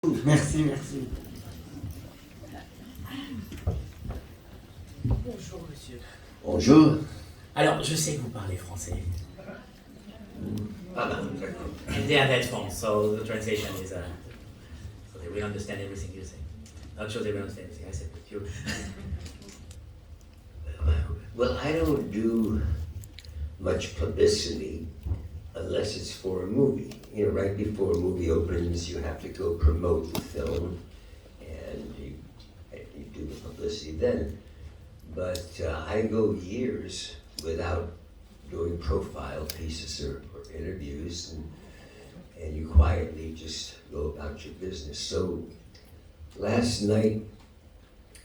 Merci, merci. Bonjour, monsieur. Bonjour. Alors, je sais que vous parlez français. Ah, d'accord. And they have headphones, so the translation is, so they will understand everything you say. Not sure they will understand everything I said, but you. Well, I don't do much publicity unless it's for a movie. You know, right before a movie opens, you have to go promote the film, and you do the publicity then. But I go years without doing profile pieces or interviews, and you quietly just go about your business. So last night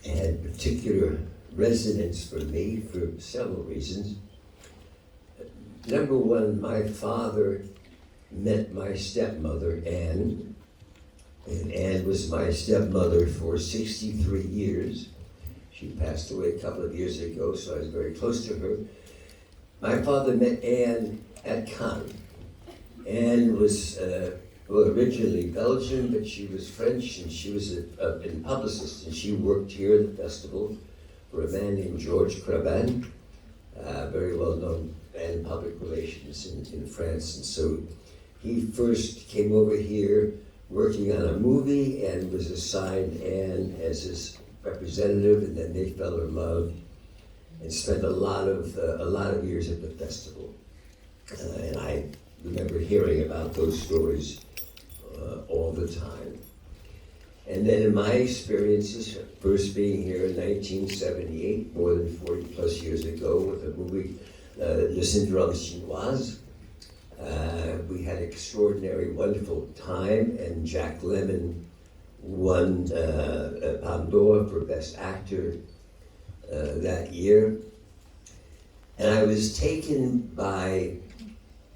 had particular resonance for me for several reasons. Number one, my father met my stepmother, Anne, and Anne was my stepmother for 63 years. She passed away a couple of years ago, so I was very close to her. My father met Anne at Cannes. Anne was, originally Belgian, but she was French, and she was a publicist, and she worked here at the festival for a man named Georges Crabin, very well-known man in public relations in France. And so he first came over here working on a movie and was assigned Anne as his representative, and then they fell in love and spent a lot of years at the festival. And I remember hearing about those stories all the time. And then in my experiences, first being here in 1978, more than 40 plus years ago, with the movie Le Syndrome Chinoise, we had an extraordinary, wonderful time, and Jack Lemmon won Palme d'Or for Best Actor that year. And I was taken by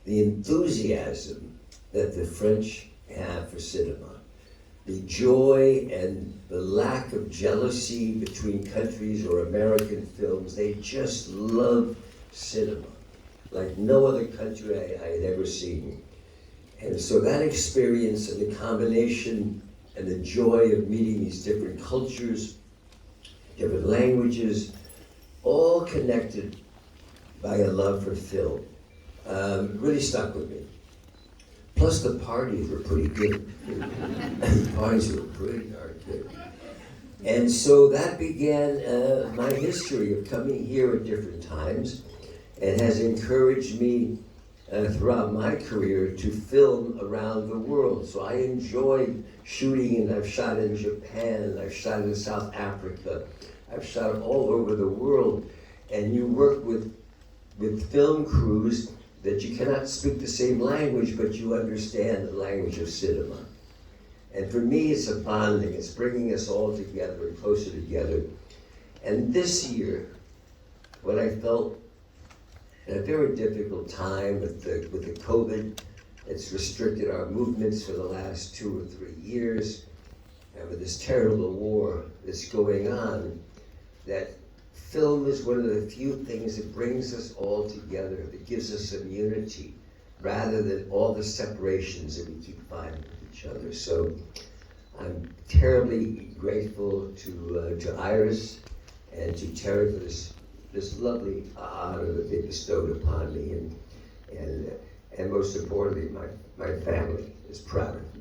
the enthusiasm that the French have for cinema. The joy and the lack of jealousy between countries or American films. They just love cinema like no other country I had ever seen. And so that experience and the combination and the joy of meeting these different cultures, different languages, all connected by a love for film, really stuck with me. Plus the parties were pretty good. The parties were pretty darn good. And so that began my history of coming here at different times, and has encouraged me throughout my career to film around the world. So I enjoyed shooting, and I've shot in Japan, I've shot in South Africa, I've shot all over the world. And you work with film crews that you cannot speak the same language, but you understand the language of cinema. And for me, it's a bonding. It's bringing us all together and closer together. And this year, when I felt in a very difficult time with the COVID, it's restricted our movements for the last 2 or 3 years, and with this terrible war that's going on, that film is one of the few things that brings us all together, that gives us some unity, rather than all the separations that we keep finding with each other. So I'm terribly grateful to Iris and to Terry for this lovely honor that they bestowed upon me, and most importantly, my family is proud of me.